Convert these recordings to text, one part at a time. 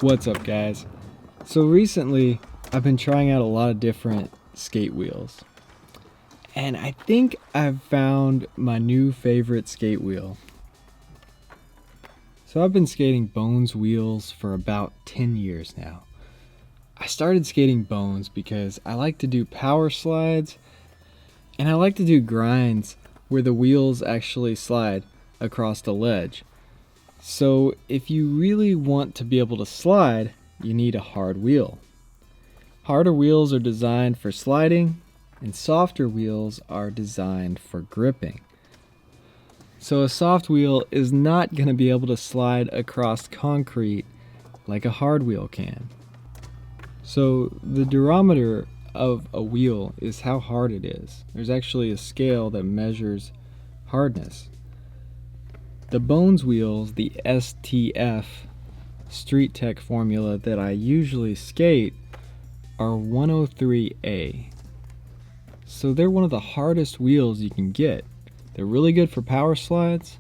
What's up, guys? So recently I've been trying out a lot of different skate wheels, and I think I've found my new favorite skate wheel. So I've been skating Bones wheels for about 10 years now. I started skating Bones because I like to do power slides and I like to do grinds where the wheels actually slide across the ledge. So if you really want to be able to slide, you need a hard wheel. Harder wheels are designed for sliding, and softer wheels are designed for gripping. So a soft wheel is not going to be able to slide across concrete like a hard wheel can. So the durometer of a wheel is how hard it is. There's actually a scale that measures hardness. The Bones wheels, the STF Street Tech formula that I usually skate, are 103A. So they're one of the hardest wheels you can get. They're really good for power slides,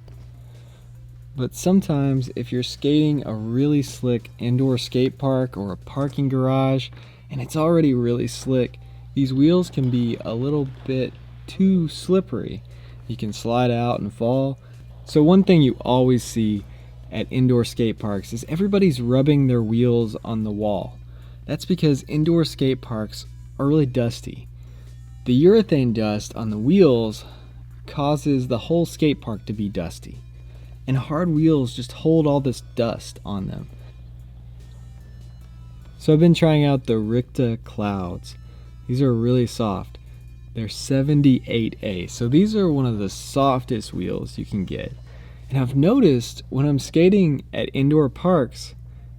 but sometimes if you're skating a really slick indoor skate park or a parking garage and it's already really slick, these wheels can be a little bit too slippery. You can slide out and fall. So one thing you always see at indoor skate parks is everybody's rubbing their wheels on the wall. That's because indoor skate parks are really dusty. The urethane dust on the wheels causes the whole skate park to be dusty, and hard wheels just hold all this dust on them. So I've been trying out the Rikta Clouds. These are really soft. They're 78A, so these are one of the softest wheels you can get. And I've noticed when I'm skating at indoor parks,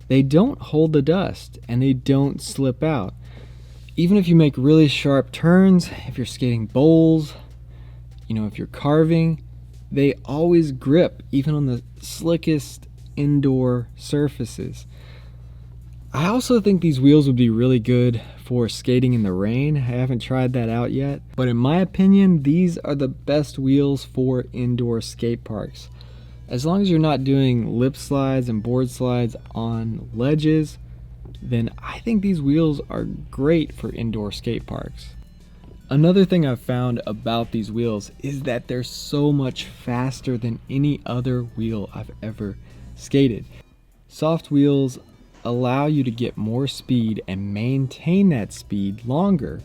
they don't hold the dust and they don't slip out. Even if you make really sharp turns, if you're skating bowls, if you're carving, they always grip, even on the slickest indoor surfaces. I also think these wheels would be really good for skating in the rain. I haven't tried that out yet, but in my opinion, these are the best wheels for indoor skate parks. As long as you're not doing lip slides and board slides on ledges, then I think these wheels are great for indoor skate parks. Another thing I've found about these wheels is that they're so much faster than any other wheel I've ever skated. Soft wheels allow you to get more speed and maintain that speed longer.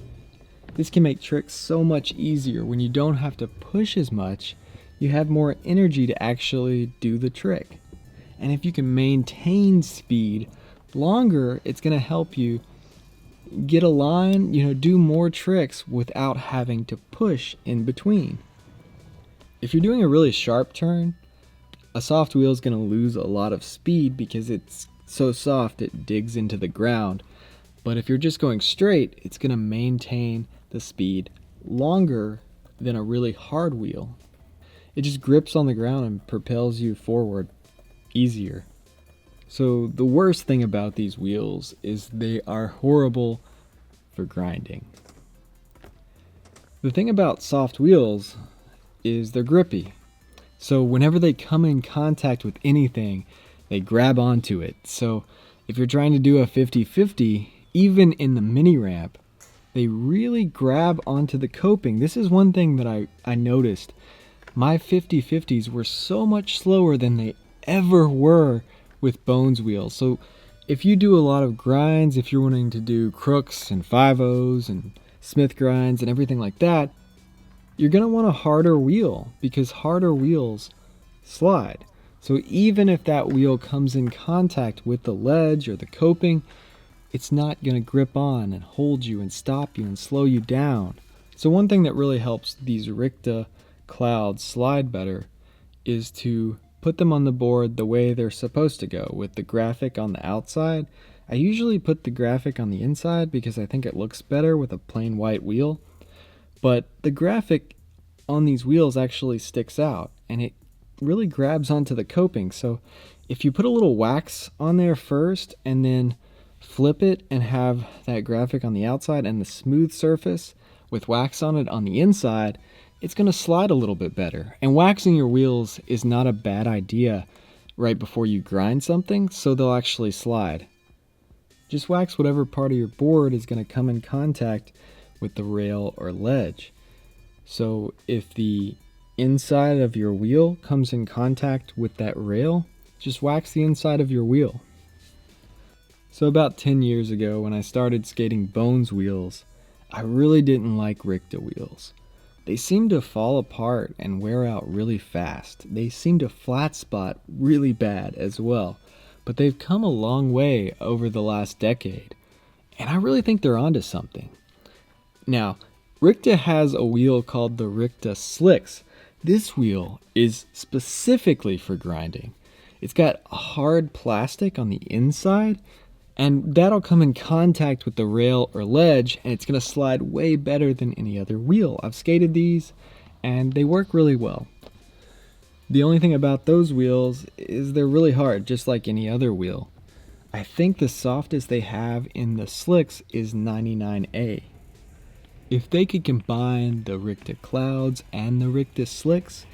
This can make tricks so much easier. When you don't have to push as much, you have more energy to actually do the trick. And if you can maintain speed longer, it's going to help you get a line, do more tricks without having to push in between. If you're doing a really sharp turn, a soft wheel is going to lose a lot of speed because it's so soft it digs into the ground. But if you're just going straight, it's going to maintain the speed longer than a really hard wheel. It just grips on the ground and propels you forward easier. So the worst thing about these wheels is they are horrible for grinding. The thing about soft wheels is they're grippy. So whenever they come in contact with anything, they grab onto it. So if you're trying to do a 50-50, even in the mini ramp, they really grab onto the coping. This is one thing that I noticed. My 50-50s were so much slower than they ever were with Bones wheels. So if you do a lot of grinds, if you're wanting to do crooks and 5-0s and Smith grinds and everything like that, you're going to want a harder wheel because harder wheels slide. So even if that wheel comes in contact with the ledge or the coping, it's not going to grip on and hold you and stop you and slow you down. So one thing that really helps these Ricta Clouds slide better is to put them on the board the way they're supposed to go, with the graphic on the outside. I usually put the graphic on the inside because I think it looks better with a plain white wheel, but the graphic on these wheels actually sticks out and it really grabs onto the coping. So if you put a little wax on there first and then flip it and have that graphic on the outside and the smooth surface with wax on it on the inside, it's going to slide a little bit better. And waxing your wheels is not a bad idea right before you grind something, so they'll actually slide. Just wax whatever part of your board is going to come in contact with the rail or ledge. So if the inside of your wheel comes in contact with that rail, just wax the inside of your wheel. So about 10 years ago, when I started skating Bones wheels, I really didn't like Ricta wheels. They seemed to fall apart and wear out really fast. They seemed to flat spot really bad as well. But they've come a long way over the last decade, and I really think they're onto something. Now, Ricta has a wheel called the Rictus Slicks. This wheel is specifically for grinding. It's got hard plastic on the inside, and that'll come in contact with the rail or ledge, and it's going to slide way better than any other wheel. I've skated these, and they work really well. The only thing about those wheels is they're really hard, just like any other wheel. I think the softest they have in the slicks is 99A. If they could combine the Rikta Clouds and the Rictus Slicks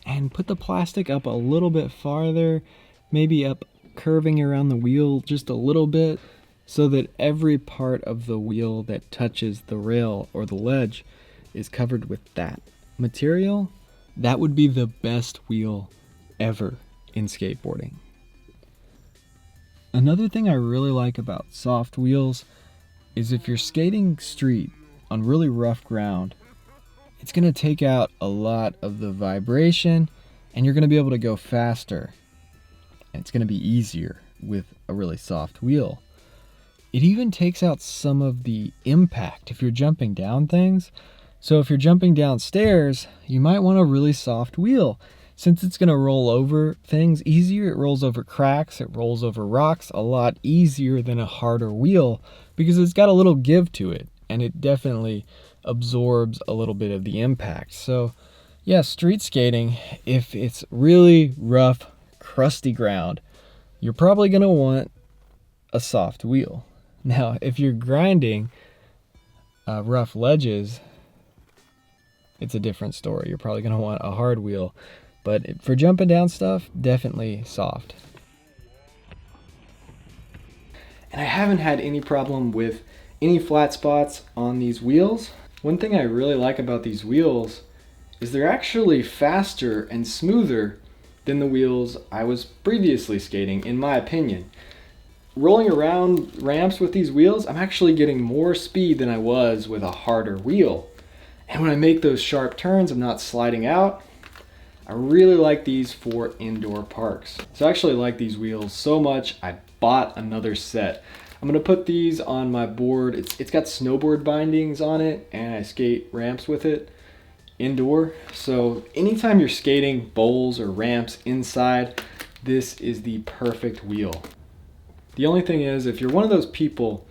and put the plastic up a little bit farther, maybe up curving around the wheel just a little bit, so that every part of the wheel that touches the rail or the ledge is covered with that material, that would be the best wheel ever in skateboarding. Another thing I really like about soft wheels is if you're skating street on really rough ground, it's going to take out a lot of the vibration and you're going to be able to go faster. And it's going to be easier with a really soft wheel. It even takes out some of the impact if you're jumping down things. So if you're jumping down stairs, you might want a really soft wheel. Since it's going to roll over things easier, it rolls over cracks, it rolls over rocks a lot easier than a harder wheel because it's got a little give to it and it definitely absorbs a little bit of the impact. So yeah, street skating, if it's really rough, crusty ground, you're probably going to want a soft wheel. Now, if you're grinding rough ledges, it's a different story. You're probably going to want a hard wheel. But for jumping down stuff, definitely soft. And I haven't had any problem with any flat spots on these wheels. One thing I really like about these wheels is they're actually faster and smoother than the wheels I was previously skating, in my opinion. Rolling around ramps with these wheels, I'm actually getting more speed than I was with a harder wheel. And when I make those sharp turns, I'm not sliding out. I really like these for indoor parks. So I actually like these wheels so much, I bought another set. I'm gonna put these on my board. It's got snowboard bindings on it, and I skate ramps with it indoor. So anytime you're skating bowls or ramps inside, this is the perfect wheel. The only thing is, if you're one of those people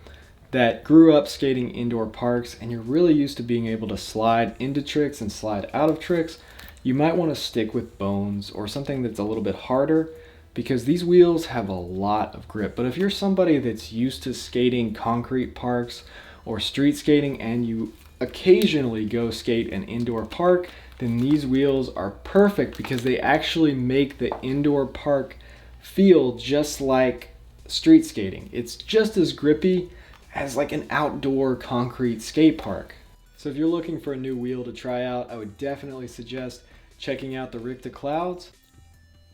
that grew up skating indoor parks and you're really used to being able to slide into tricks and slide out of tricks, you might want to stick with Bones or something that's a little bit harder because these wheels have a lot of grip. But if you're somebody that's used to skating concrete parks or street skating and you occasionally go skate an indoor park, then these wheels are perfect because they actually make the indoor park feel just like street skating. It's just as grippy as like an outdoor concrete skate park. So if you're looking for a new wheel to try out, I would definitely suggest checking out the Rikta Clouds.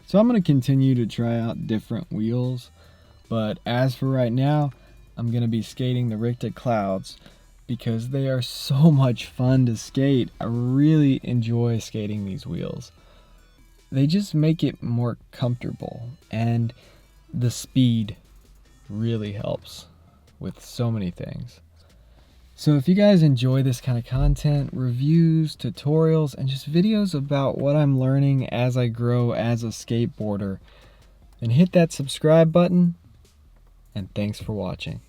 So I'm going to continue to try out different wheels, but as for right now, I'm going to be skating the Rikta Clouds because they are so much fun to skate. I really enjoy skating these wheels. They just make it more comfortable, and the speed really helps with so many things. So if you guys enjoy this kind of content, reviews, tutorials, and just videos about what I'm learning as I grow as a skateboarder, then hit that subscribe button, and thanks for watching.